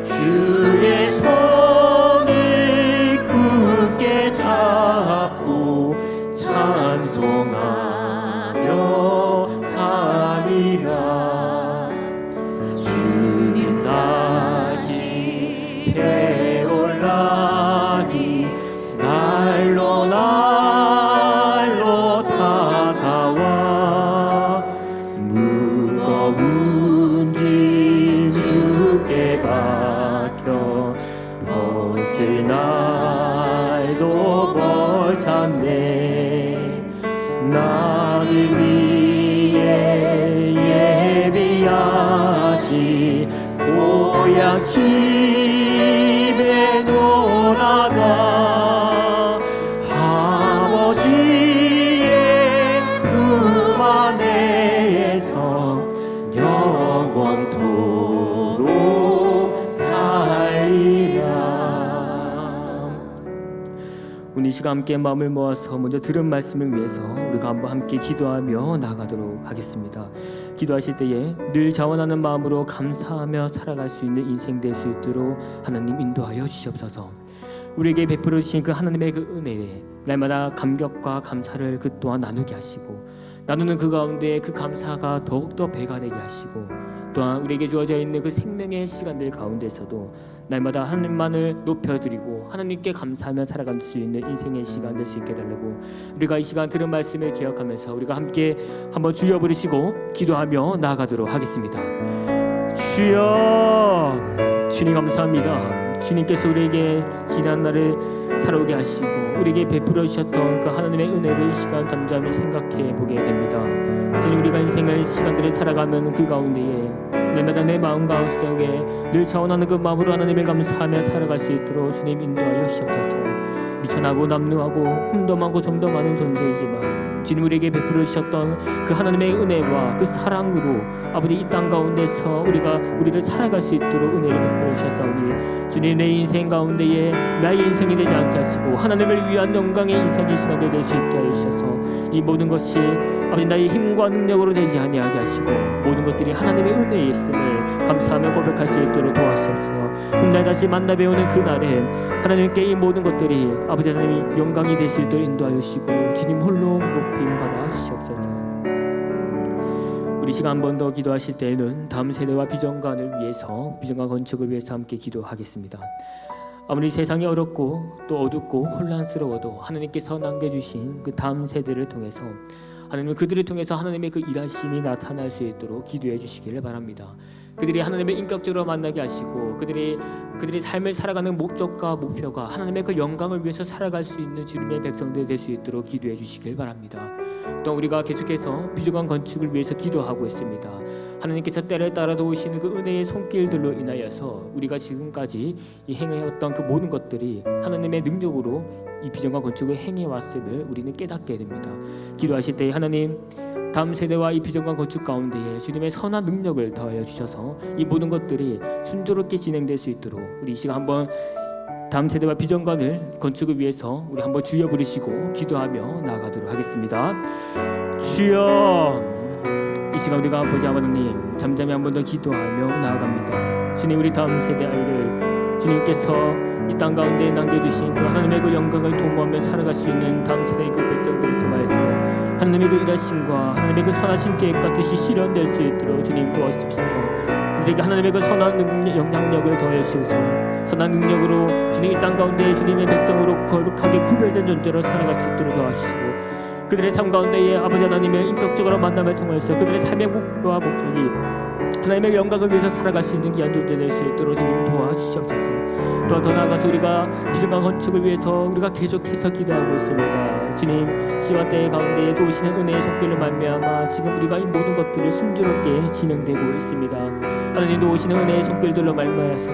주의 손을 굳게 잡고 찬송하며 가리라 주님 다시 배올라니 날로 다가와 무거운 짐 주께 맡겨 벗을 날도 멀잖네 나를 위해 예비하시 고향 집에 돌아가 아버지의 품 안에서 영원토록 살리라. 오늘 이 시간 함께 마음을 모아서 먼저 들은 말씀을 위해서 우리가 한번 함께 기도하며 나가도록 하겠습니다. 기도하실 때에 늘 자원하는 마음으로 감사하며 살아갈 수 있는 인생 될 수 있도록 하나님 인도하여 주시옵소서. 우리에게 베풀어 주신 그 하나님의 그 은혜에 날마다 감격과 감사를 그 또한 나누게 하시고 나누는 그 가운데 그 감사가 더욱더 배가 되게 하시고 또한 우리에게 주어져 있는 그 생명의 시간들 가운데서도 날마다 하나님만을 높여드리고 하나님께 감사하며 살아갈 수 있는 인생의 시간 될 수 있게 달라고 우리가 이 시간 들은 말씀을 기억하면서 우리가 함께 한번 주여 부르시고 기도하며 나아가도록 하겠습니다. 주여 주님 감사합니다. 주님께서 우리에게 지난 날을 살아오게 하시고 우리에게 베풀어 주셨던 그 하나님의 은혜를 이 시간 잠잠히 생각해 보게 됩니다. 주님 우리가 인생의 시간들을 살아가면 그 가운데에 날마다 내 마음 가운데 늘 차원하는 그 마음으로 하나님을 감사하며 살아갈 수 있도록 주님 인도하여 주옵소서. 미천하고 남루하고 흠도 많고 점도 많은 존재이지만 주님 우리에게 베풀어 주셨던 그 하나님의 은혜와 그 사랑으로 아버지 이 땅 가운데서 우리를 살아갈 수 있도록 은혜를 베풀어 주셨사오니 주님 내 인생 가운데에 나의 인생이 되지 않게 하시고 하나님을 위한 영광의 인생의 시간이 될 수 있게 하여 주셔서 이 모든 것이 아버지 나의 힘과 능력으로 되지 아니하게 하시고 모든 것들이 하나님의 은혜에 있음을 감사하며 고백할 수 있도록 도와주시옵소서. 훗날 다시 만나 배우는 그날에 하나님께 이 모든 것들이 아버지 하나님 영광이 되실 수 있도록 인도하여 주시고 주님 홀로 높임 받아 주시옵소서. 우리 시간 한 번 더 기도하실 때에는 다음 세대와 비전관을 위해서 비전관 건축을 위해서 함께 기도하겠습니다. 아무리 세상이 어렵고 또 어둡고 혼란스러워도 하나님께서 남겨주신 그 다음 세대를 통해서 하나님은 그들을 통해서 하나님의 그 일하심이 나타날 수 있도록 기도해 주시기를 바랍니다. 그들이 하나님을 인격적으로 만나게 하시고 그들의 삶을 살아가는 목적과 목표가 하나님의 그 영광을 위해서 살아갈 수 있는 주님의 백성들이 될 수 있도록 기도해 주시길 바랍니다. 또 우리가 계속해서 비전관 건축을 위해서 기도하고 있습니다. 하나님께서 때를 따라 도우시는 그 은혜의 손길들로 인하여서 우리가 지금까지 이 행해왔던 그 모든 것들이 하나님의 능력으로 이 비전관 건축을 행해왔음을 우리는 깨닫게 됩니다. 기도하실 때 하나님 다음 세대와 이 비전관 건축 가운데에 주님의 선한 능력을 더하여 주셔서 이 모든 것들이 순조롭게 진행될 수 있도록 우리 이 시간 한번 다음 세대와 비전관을 건축을 위해서 우리 한번 주여 부르시고 기도하며 나아가도록 하겠습니다. 주여, 이 시간 우리가 아버지 하나님 잠잠히 한 번 더 기도하며 나아갑니다. 주님 우리 다음 세대 아이를 주님께서 이 땅 가운데 남겨주신 그 하나님의 그 영광을 도모하며 살아갈 수 있는 다음 세대의 그 백성들을 통하여서 하나님의 그 일하심과 하나님의 그 선하신 계획과 뜻이 실현될 수 있도록 주님 도와주십시오. 그들에게 하나님의 그 선한 영향력을 더해 주셔서 선한 능력으로 주님 이 땅 가운데 주님의 백성으로 거룩하게 구별된 존재로 살아갈 수 있도록 도와주시고 그들의 삶 가운데에 아버지 하나님의 인격적으로 만남을 통해서 그들의 삶의 목표와 목적이 하나님의 영광을 위해서 살아갈 수 있는 귀한 존재 될 수 있도록 주님 도와주시옵소서. 또한 더 나아가서 우리가 비전관 건축을 위해서 우리가 계속해서 기도하고 있습니다. 주님 시와 때 가운데 도우시는 은혜의 손길로 말미암아 지금 우리가 이 모든 것들을 순조롭게 진행되고 있습니다. 하나님 도우시는 은혜의 손길들로 말미암아서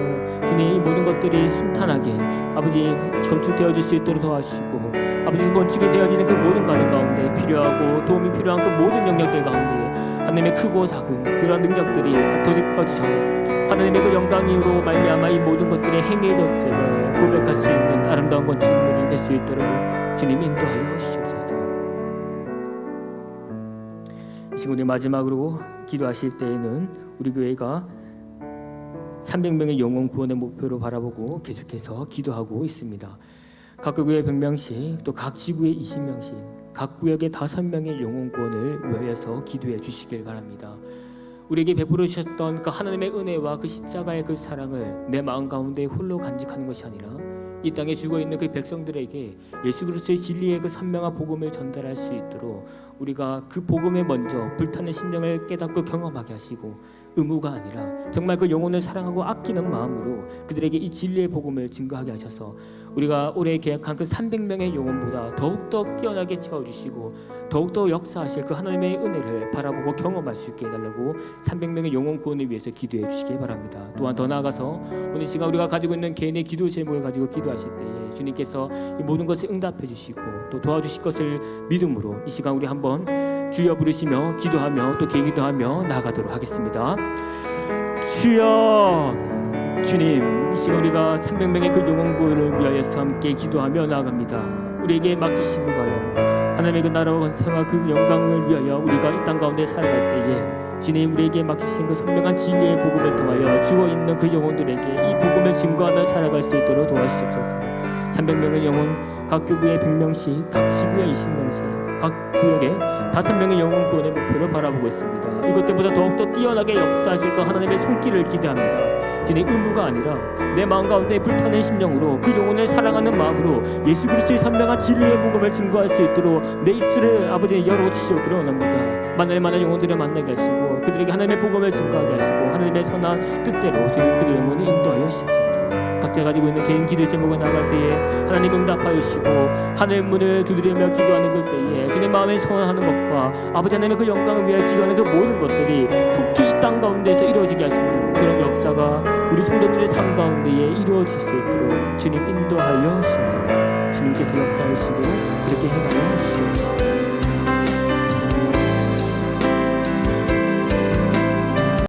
주님 이 모든 것들이 순탄하게 아버지 건축되어질 수 있도록 도와주시고 아버지 그 건축이 되어지는 그 모든 과정 가운데 필요하고 도움이 필요한 그 모든 영역들 가운데 하나님의 크고 작은 그런 능력들이 덧입혀지셔 하나님의 그 영광으로 말미암아 이 모든 것들이 행해졌음을 고백할 수 있는 아름다운 건축물이 될 수 있도록 주님 인도하여 주시옵소서. 이 시간 우리 마지막으로 기도하실 때에는 우리 교회가 300명의 영혼 구원의 목표로 바라보고 계속해서 기도하고 있습니다. 각 교회 100명씩 또 각 지구에 20명씩 각 구역에 5명의 영혼 구원을 위하여서 기도해 주시길 바랍니다. 우리에게 베풀어 주셨던 그 하나님의 은혜와 그 십자가의 그 사랑을 내 마음 가운데 홀로 간직하는 것이 아니라 이 땅에 죽어있는 그 백성들에게 예수 그리스도의 진리의 그 선명한 복음을 전달할 수 있도록 우리가 그 복음에 먼저 불타는 심령을 깨닫고 경험하게 하시고 의무가 아니라 정말 그 영혼을 사랑하고 아끼는 마음으로 그들에게 이 진리의 복음을 증거하게 하셔서 우리가 올해 계약한 그 300명의 영혼보다 더욱더 뛰어나게 채워주시고 더욱더 역사하실 그 하나님의 은혜를 바라보고 경험할 수 있게 해달라고 300명의 영혼 구원을 위해서 기도해 주시기 바랍니다. 또한 더 나아가서 오늘 시간 우리가 가지고 있는 개인의 기도 제목을 가지고 기도하실 때에 주님께서 이 모든 것을 응답해 주시고 또 도와주실 것을 믿음으로 이 시간 우리 한번 주여 부르시며 기도하며 또 기도하며 나아가도록 하겠습니다. 주여, 주님 이 시간 우리가 300명의 그 영혼 구원을 위하여서 함께 기도하며 나아갑니다. 우리에게 맡기신 그가요 하나님의 그 나라와 권세와 그 영광을 위하여 우리가 이 땅 가운데 살아갈 때에 주님 우리에게 맡기신 그 선명한 진리의 복음을 통하여 죽어있는 그 영혼들에게 이 복음을 증거하며 살아갈 수 있도록 도와주시옵소서. 300명의 영혼 각 교구에 100명씩 각 지구에 20명씩 각 구역에 5명의 영혼 구원의 목표를 바라보고 있습니다. 이것 때보다 더욱더 뛰어나게 역사하실 그 하나님의 손길을 기대합니다. 주님 의무가 아니라 내 마음 가운데 불타는 심령으로 그 영혼을 사랑하는 마음으로 예수 그리스도의 선명한 진리의 복음을 증거할 수 있도록 내 입술을 아버지 열어주시옵기를 원합니다. 만날 영혼들을 만나게 하시고 그들에게 하나님의 복음을 증거하게 하시고 하나님의 선한 뜻대로 주님 그들의 영혼을 인도하여 주시옵소서. 각자 가지고 있는 개인 기도 제목을 나갈 때에 하나님 응답하여 주시고 하늘 문을 두드리며 기도하는 그때에 주님 마음에 소원하는 것과 아버지 하나님의 그 영광을 위하여 기도하는 그 모든 것들이 속히 이 땅 가운데서 이루어지게 하시는 그런 역사가 우리 성도님의 삶 가운데에 이루어질 수 있도록 주님 인도하여 주시옵소서. 주님께서 역사하시고 그렇게 행하여 주시옵소서.